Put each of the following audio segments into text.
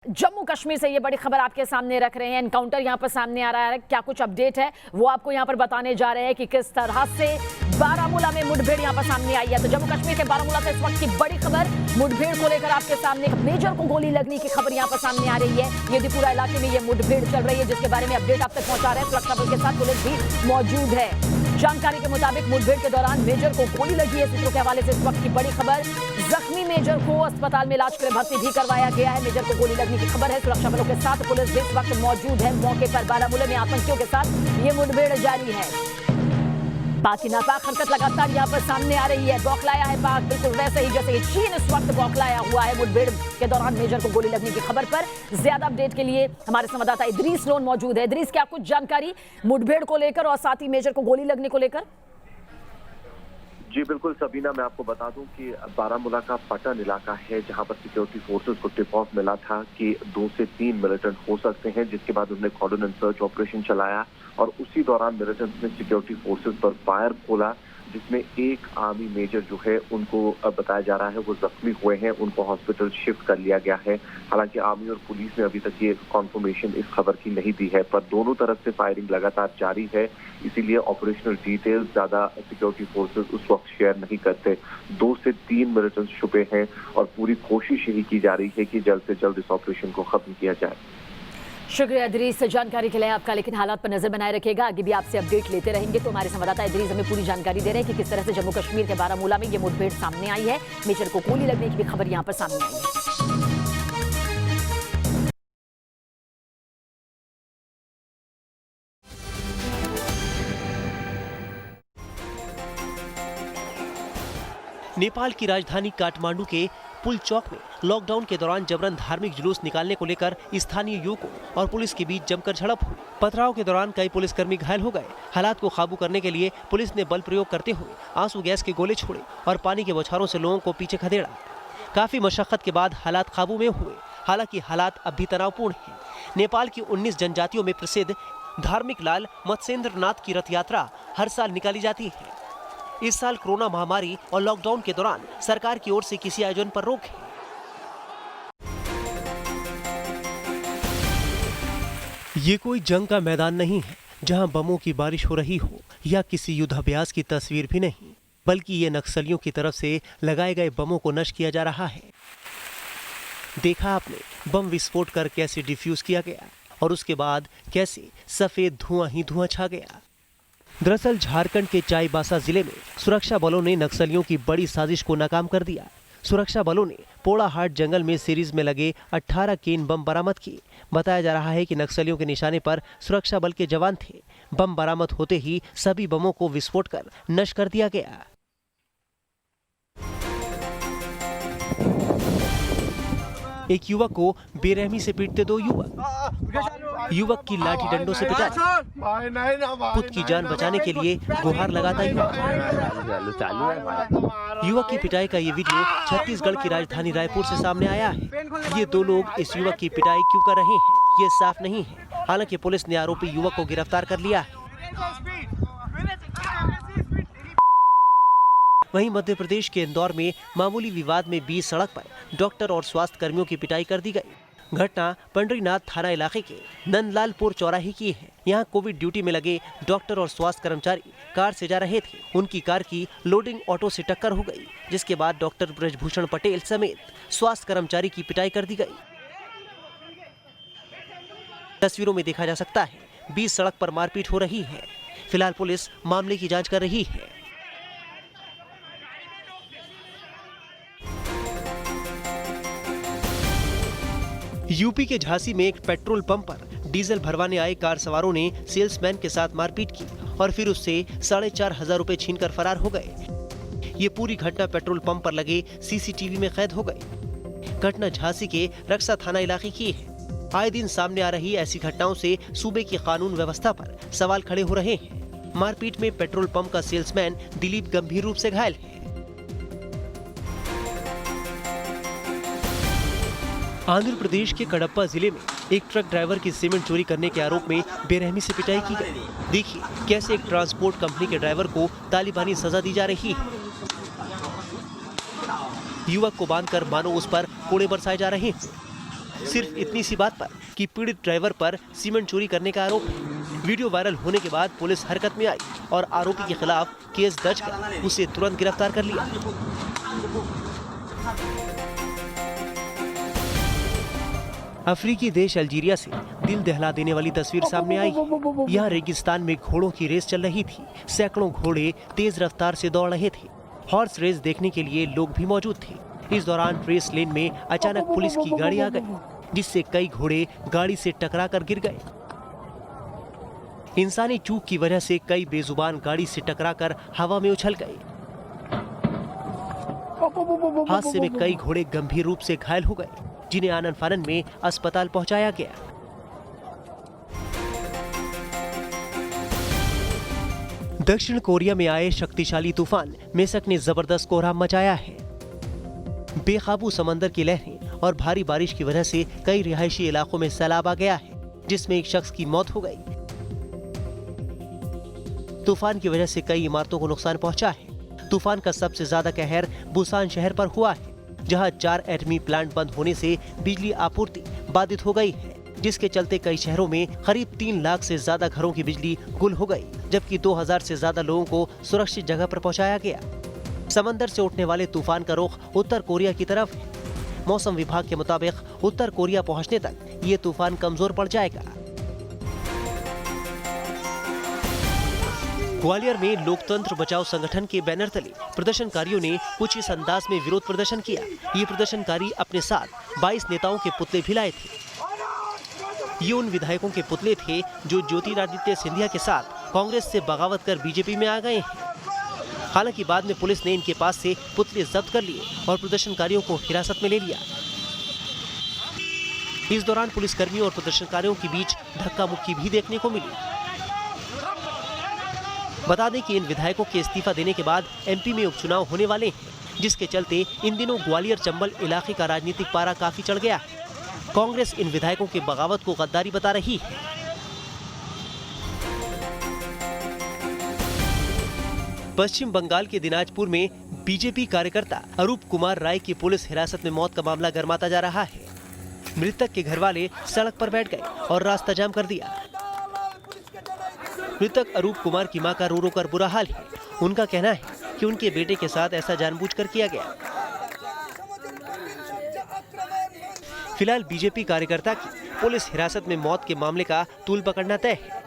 जम्मू कश्मीर से ये बड़ी खबर आपके सामने रख रहे हैं। एनकाउंटर यहाँ पर सामने आ रहा है। क्या कुछ अपडेट है वो आपको यहाँ पर बताने जा रहे हैं कि किस तरह से बारामूला में मुठभेड़ यहाँ पर सामने आई है। तो जम्मू कश्मीर के बारामूला से इस वक्त की बड़ी खबर मुठभेड़ को लेकर आपके सामने मेजर को गोली लगने की खबर यहाँ पर सामने आ रही है। ये पूरा इलाके में ये मुठभेड़ चल रही है जिसके बारे में अपडेट आप तक पहुंचा रहे हैं। सुरक्षा बल के साथ पुलिस भी मौजूद है। जानकारी के मुताबिक मुठभेड़ के दौरान मेजर को गोली लगी है। सूत्रों के हवाले से इस वक्त की बड़ी खबर, जख्मी मेजर को अस्पताल में इलाज के लिए भर्ती भी करवाया गया है। मेजर को गोली लगने की खबर है। सुरक्षा बलों के साथ पुलिस भी इस वक्त मौजूद है मौके पर। बारामूला में आतंकियों के साथ ये मुठभेड़ जारी है। पाक की नापाक हरकत लगातार यहाँ पर सामने आ रही है। बौखलाया है पाक, बिल्कुल वैसे ही जैसे चीन इस वक्त बौखलाया हुआ है मुठभेड़ के दौरान मेजर को गोली लगने की खबर पर। ज्यादा अपडेट के लिए हमारे संवाददाता इदरीस लोन मौजूद है। इदरीस, क्या कुछ जानकारी मुठभेड़ को लेकर और साथ ही मेजर को गोली लगने को लेकर? जी बिल्कुल सबीना, मैं आपको बता दूं कि बारामूला का पटन इलाका है जहां पर सिक्योरिटी फोर्सेस को टिप ऑफ मिला था कि 2 से 3 मिलिटेंट हो सकते हैं, जिसके बाद उन्होंने कॉर्डन एंड सर्च ऑपरेशन चलाया और उसी दौरान मिलिटेंट्स ने सिक्योरिटी फोर्सेस पर फायर खोला, जिसमें एक आर्मी मेजर जो है उनको बताया जा रहा है वो जख्मी हुए हैं। उनको हॉस्पिटल शिफ्ट कर लिया गया है। हालांकि आर्मी और पुलिस ने अभी तक ये कॉन्फर्मेशन इस खबर की नहीं दी है, पर दोनों तरफ से फायरिंग लगातार जारी है। इसीलिए ऑपरेशनल डिटेल्स ज्यादा सिक्योरिटी फोर्सेस उस वक्त शेयर नहीं करते। 2 से 3 मिलिटेंट्स छुपे हैं और पूरी कोशिश यही की जा रही है कि जल्द से जल्द इस ऑपरेशन को खत्म किया जाए। शुक्रिया इदरीस जानकारी के लिए आपका। लेकिन हालात पर नजर बनाए रखेगा, आगे भी आपसे अपडेट लेते रहेंगे। तो हमारे संवाददाता इदरीस हमें पूरी जानकारी दे रहे हैं कि किस तरह से जम्मू कश्मीर के बारामूला में ये मुठभेड़ सामने आई है। मेजर को गोली लगने की भी खबर यहाँ पर सामने आई है। नेपाल की राजधानी काठमांडू के पुल चौक में लॉकडाउन के दौरान जबरन धार्मिक जुलूस निकालने को लेकर स्थानीय युवकों और पुलिस के बीच जमकर झड़प हुई। पथराव के दौरान कई पुलिसकर्मी घायल हो गए। हालात को काबू करने के लिए पुलिस ने बल प्रयोग करते हुए आंसू गैस के गोले छोड़े और पानी के बौछारों से लोगों को पीछे खदेड़ा। काफी मशक्कत के बाद हालात काबू में हुए। हालांकि हालात अब भी तनावपूर्ण हैं। नेपाल की 19 जनजातियों में प्रसिद्ध धार्मिक लाल मत्स्येंद्र नाथ की रथ यात्रा हर साल निकाली जाती है। इस साल कोरोना महामारी और लॉकडाउन के दौरान सरकार की ओर से किसी आयोजन पर रोक है। ये कोई जंग का मैदान नहीं है जहां बमों की बारिश हो रही हो या किसी युद्धाभ्यास की तस्वीर भी नहीं, बल्कि ये नक्सलियों की तरफ से लगाए गए बमों को नष्ट किया जा रहा है। देखा आपने बम विस्फोट कर कैसे डिफ्यूज किया गया और उसके बाद कैसे सफेद धुआं ही धुआं छा गया। दरअसल झारखंड के चाईबासा जिले में सुरक्षा बलों ने नक्सलियों की बड़ी साजिश को नाकाम कर दिया। सुरक्षा बलों ने पोड़ाहाट जंगल में सीरीज में लगे 18 केन बम बरामद किए। बताया जा रहा है कि नक्सलियों के निशाने पर सुरक्षा बल के जवान थे। बम बरामद होते ही सभी बमों को विस्फोट कर नष्ट कर दिया गया। एक युवक को बेरहमी से पीटते 2 युवक की लाठी डंडों से पिटाई। खुद की जान बचाने के लिए गुहार लगाता युवक की पिटाई का ये वीडियो छत्तीसगढ़ की राजधानी रायपुर से सामने आया है। ये 2 लोग इस युवक की पिटाई क्यों कर रहे हैं ये साफ नहीं है। हालांकि पुलिस ने आरोपी युवक को गिरफ्तार कर लिया है। वहीं मध्य प्रदेश के इंदौर में मामूली विवाद में 20 सड़क पर डॉक्टर और स्वास्थ्य कर्मियों की पिटाई कर दी गई। घटना पंडरीनाथ थाना इलाके के नंदलालपुर चौराहे की है। यहाँ कोविड ड्यूटी में लगे डॉक्टर और स्वास्थ्य कर्मचारी कार से जा रहे थे। उनकी कार की लोडिंग ऑटो से टक्कर हो गई, जिसके बाद डॉक्टर ब्रजभूषण पटेल समेत स्वास्थ्य कर्मचारी की पिटाई कर दी गई। तस्वीरों में देखा जा सकता है 20 सड़क पर मारपीट हो रही है। फिलहाल पुलिस मामले की जांच कर रही है। यूपी के झांसी में एक पेट्रोल पंप पर डीजल भरवाने आए कार सवारों ने सेल्समैन के साथ मारपीट की और फिर उससे 4,500 रुपए छीनकर फरार हो गए। ये पूरी घटना पेट्रोल पंप पर लगे सीसीटीवी में कैद हो गई। घटना झांसी के रक्षा थाना इलाके की है। आए दिन सामने आ रही ऐसी घटनाओं से सूबे की कानून व्यवस्था पर सवाल खड़े हो रहे हैं। मारपीट में पेट्रोल पंप का सेल्समैन दिलीप गंभीर रूप से घायल है। आंध्र प्रदेश के कडप्पा जिले में एक ट्रक ड्राइवर की सीमेंट चोरी करने के आरोप में बेरहमी से पिटाई की गई। देखिए कैसे एक ट्रांसपोर्ट कंपनी के ड्राइवर को तालिबानी सजा दी जा रही है। युवक को बांधकर मानो उस पर कोड़े बरसाए जा रहे हैं। सिर्फ इतनी सी बात पर कि पीड़ित ड्राइवर पर सीमेंट चोरी करने का आरोप है। वीडियो वायरल होने के बाद पुलिस हरकत में आई और आरोपी के खिलाफ केस दर्ज कर उसे तुरंत गिरफ्तार कर लिया। अफ्रीकी देश अल्जीरिया से दिल दहला देने वाली तस्वीर सामने आई है। यहाँ रेगिस्तान में घोड़ों की रेस चल रही थी। सैकड़ों घोड़े तेज रफ्तार से दौड़ रहे थे। हॉर्स रेस देखने के लिए लोग भी मौजूद थे। इस दौरान रेस लेन में अचानक पुलिस की गाड़ी आ गई, जिससे कई घोड़े गाड़ी से टकराकर गिर गए। इंसानी चूक की वजह से कई बेजुबान गाड़ी से टकराकर हवा में उछल गए। हादसे में कई घोड़े गंभीर रूप से घायल हो गए, जिन्हें आनन फानन में अस्पताल पहुंचाया गया। दक्षिण कोरिया में आए शक्तिशाली तूफान मेसक ने जबरदस्त कोहराम मचाया है। बेकाबू समंदर की लहरें और भारी बारिश की वजह से कई रिहायशी इलाकों में सैलाब आ गया है, जिसमें एक शख्स की मौत हो गई। तूफान की वजह से कई इमारतों को नुकसान पहुंचा है। तूफान का सबसे ज्यादा कहर बुसान शहर पर हुआ है, जहां 4 एटमी प्लांट बंद होने से बिजली आपूर्ति बाधित हो गई है, जिसके चलते कई शहरों में करीब 3 लाख से ज्यादा घरों की बिजली गुल हो गई, जबकि 2000 से ज्यादा लोगों को सुरक्षित जगह पर पहुंचाया गया। समंदर से उठने वाले तूफान का रुख उत्तर कोरिया की तरफ है। मौसम विभाग के मुताबिक उत्तर कोरिया पहुंचने तक ये तूफान कमजोर पड़ जाएगा। ग्वालियर में लोकतंत्र बचाओ संगठन के बैनर तले प्रदर्शनकारियों ने कुछ इस अंदाज में विरोध प्रदर्शन किया। ये प्रदर्शनकारी अपने साथ 22 नेताओं के पुतले भी लाए थे। ये उन विधायकों के पुतले थे जो ज्योतिरादित्य सिंधिया के साथ कांग्रेस से बगावत कर बीजेपी में आ गए हैं। हालांकि बाद में पुलिस ने इनके पास से पुतले जब्त कर लिए और प्रदर्शनकारियों को हिरासत में ले लिया। इस दौरान पुलिसकर्मियों और प्रदर्शनकारियों के बीच धक्का मुक्की भी देखने को मिली। बता दें कि इन विधायकों के इस्तीफा देने के बाद एमपी में उपचुनाव होने वाले हैं, जिसके चलते इन दिनों ग्वालियर चंबल इलाके का राजनीतिक पारा काफी चढ़ गया है। कांग्रेस इन विधायकों के बगावत को गद्दारी बता रही है। पश्चिम बंगाल के दिनाजपुर में बीजेपी कार्यकर्ता अरूप कुमार राय की पुलिस हिरासत में मौत का मामला गर्माता जा रहा है। मृतक के घर वाले सड़क पर बैठ गए और रास्ता जाम कर दिया। मृतक अरूप कुमार की मां का रो रो कर बुरा हाल है। उनका कहना है कि उनके बेटे के साथ ऐसा जानबूझकर किया गया। फिलहाल बीजेपी कार्यकर्ता की पुलिस हिरासत में मौत के मामले का तूल पकड़ना तय है।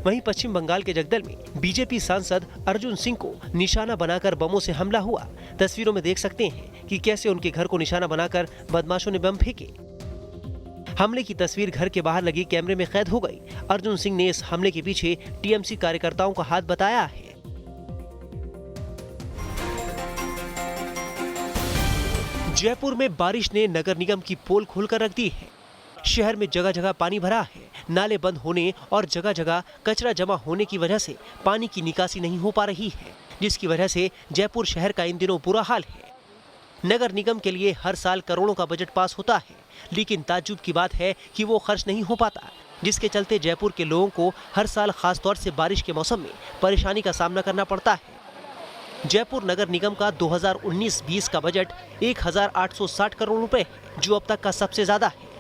वहीं पश्चिम बंगाल के जगदल में बीजेपी सांसद अर्जुन सिंह को निशाना बनाकर बमों से हमला हुआ। तस्वीरों में देख सकते हैं कि कैसे उनके घर को निशाना बनाकर बदमाशों ने बम फेंके। हमले की तस्वीर घर के बाहर लगी कैमरे में कैद हो गई। अर्जुन सिंह ने इस हमले के पीछे टीएमसी कार्यकर्ताओं का हाथ बताया है। जयपुर में बारिश ने नगर निगम की पोल खोलकर रख दी है। शहर में जगह जगह पानी भरा है। नाले बंद होने और जगह जगह कचरा जमा होने की वजह से पानी की निकासी नहीं हो पा रही है, जिसकी वजह से जयपुर शहर का इन दिनों बुरा हाल है। नगर निगम के लिए हर साल करोड़ों का बजट पास होता है, लेकिन ताज्जुब की बात है कि वो खर्च नहीं हो पाता, जिसके चलते जयपुर के लोगों को हर साल खासतौर से बारिश के मौसम में परेशानी का सामना करना पड़ता है। जयपुर नगर निगम का 2019-20 का बजट 1860 करोड़ रुपए है, जो अब तक का सबसे ज्यादा है।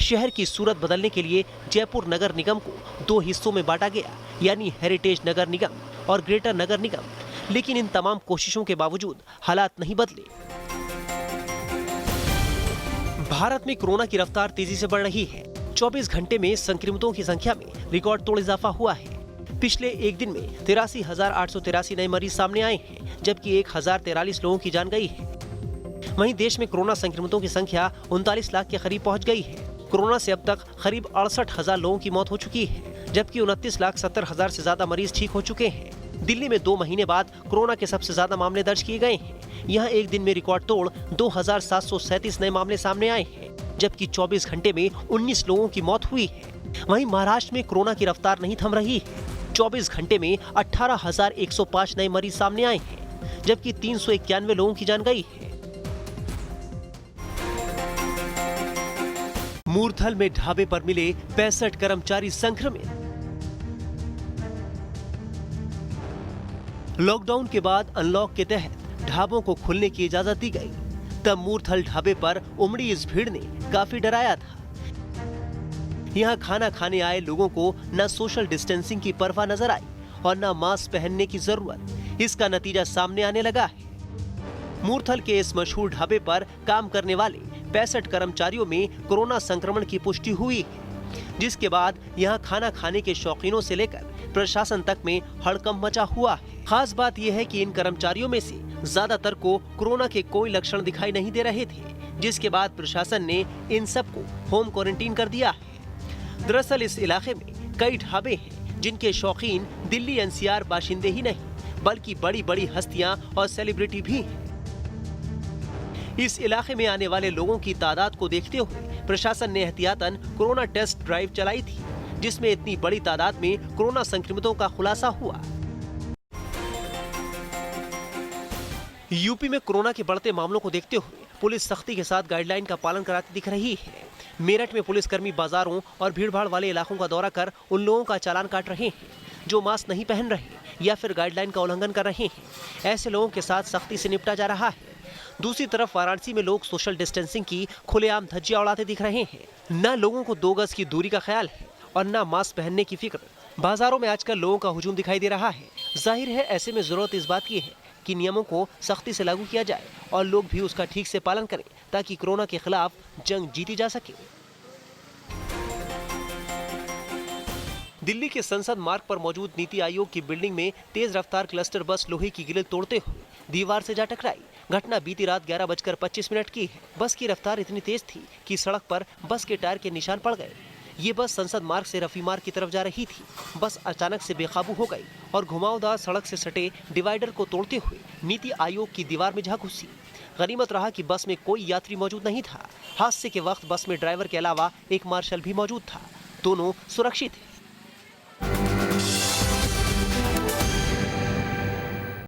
शहर की सूरत बदलने के लिए जयपुर नगर निगम को 2 हिस्सों में बांटा गया, यानी हेरिटेज नगर निगम और ग्रेटर नगर निगम, लेकिन इन तमाम कोशिशों के बावजूद हालात नहीं बदले। भारत में कोरोना की रफ्तार तेजी से बढ़ रही है। 24 घंटे में संक्रमितों की संख्या में रिकॉर्ड तोड़ इजाफा हुआ है। पिछले एक दिन में 83,883 नए मरीज सामने आए हैं, जबकि 1,043 लोगों की जान गई है। वहीं देश में कोरोना संक्रमितों की संख्या 39 लाख के करीब पहुंच गई है। कोरोना से अब तक करीब 68,000 लोगों की मौत हो चुकी है, जबकि 29,70,000 से ज्यादा मरीज ठीक हो चुके हैं। दिल्ली में 2 महीने बाद कोरोना के सबसे ज्यादा मामले दर्ज किए गए हैं। यहाँ एक दिन में रिकॉर्ड तोड़ 2,737 नए मामले सामने आए हैं, जबकि 24 घंटे में 19 लोगों की मौत हुई है। वहीं महाराष्ट्र में कोरोना की रफ्तार नहीं थम रही है। 24 घंटे में 18,105 नए मरीज सामने आए हैं, जबकि 391 लोगों की जान गई है। मूरथल में ढाबे पर मिले 65 कर्मचारी संक्रमित। लॉकडाउन के बाद अनलॉक के तहत ढाबों को खुलने की इजाजत दी गई। तब मूरथल ढाबे पर उमड़ी इस भीड़ ने काफी डराया था। यहाँ खाना खाने आए लोगों को न सोशल डिस्टेंसिंग की परवाह नजर आई और न मास्क पहनने की जरूरत। इसका नतीजा सामने आने लगा है। मूरथल के इस मशहूर ढाबे पर काम करने वाले 65 कर्मचारियों में कोरोना संक्रमण की पुष्टि हुई है, जिसके बाद यहाँ खाना खाने के शौकीनों से लेकर प्रशासन तक में हड़कंप मचा हुआ है। खास बात यह है कि इन कर्मचारियों में से ज्यादातर को कोरोना के कोई लक्षण दिखाई नहीं दे रहे थे, जिसके बाद प्रशासन ने इन सबको होम क्वारंटीन कर दिया है। दरअसल इस इलाके में कई ढाबे हैं जिनके शौकीन दिल्ली एनसीआर बाशिंदे ही नहीं बल्कि बड़ी बड़ी हस्तियां और सेलिब्रिटी भी हैं। इस इलाके में आने वाले लोगों की तादाद को देखते हुए प्रशासन ने एहतियातन कोरोना टेस्ट ड्राइव चलाई थी, जिसमें इतनी बड़ी तादाद में कोरोना संक्रमितों का खुलासा हुआ। यूपी में कोरोना के बढ़ते मामलों को देखते हुए पुलिस सख्ती के साथ गाइडलाइन का पालन कराती दिख रही है। मेरठ में पुलिसकर्मी बाजारों और भीड़भाड़ वाले इलाकों का दौरा कर उन लोगों का चालान काट रहे हैं जो मास्क नहीं पहन रहे या फिर गाइडलाइन का उल्लंघन कर रहे हैं। ऐसे लोगों के साथ सख्ती से निपटा जा रहा है। दूसरी तरफ वाराणसी में लोग सोशल डिस्टेंसिंग की खुलेआम धज्जियां उड़ाते दिख रहे हैं। न लोगों को 2 गज की दूरी का ख्याल है और न मास्क पहनने की फिक्र। बाजारों में आजकल लोगों का हुजूम दिखाई दे रहा है। जाहिर है ऐसे में जरूरत इस बात की है कि नियमों को सख्ती से लागू किया जाए और लोग भी उसका ठीक से पालन करें ताकि कोरोना के खिलाफ जंग जीती जा सके। दिल्ली के संसद मार्ग पर मौजूद नीति आयोग की बिल्डिंग में तेज रफ्तार क्लस्टर बस लोहे की ग्रिल तोड़ते हुए दीवार से जा टकराई। घटना बीती रात 11:25 की है। बस की रफ्तार इतनी तेज थी कि सड़क पर बस के टायर के निशान पड़ गए। ये बस संसद मार्ग से रफी मार्ग की तरफ जा रही थी। बस अचानक से बेकाबू हो गई और घुमावदार सड़क से सटे डिवाइडर को तोड़ते हुए नीति आयोग की दीवार में जा घुसी। गनीमत रहा कि बस में कोई यात्री मौजूद नहीं था। हादसे के वक्त बस में ड्राइवर के अलावा एक मार्शल भी मौजूद था। दोनों सुरक्षित हैं।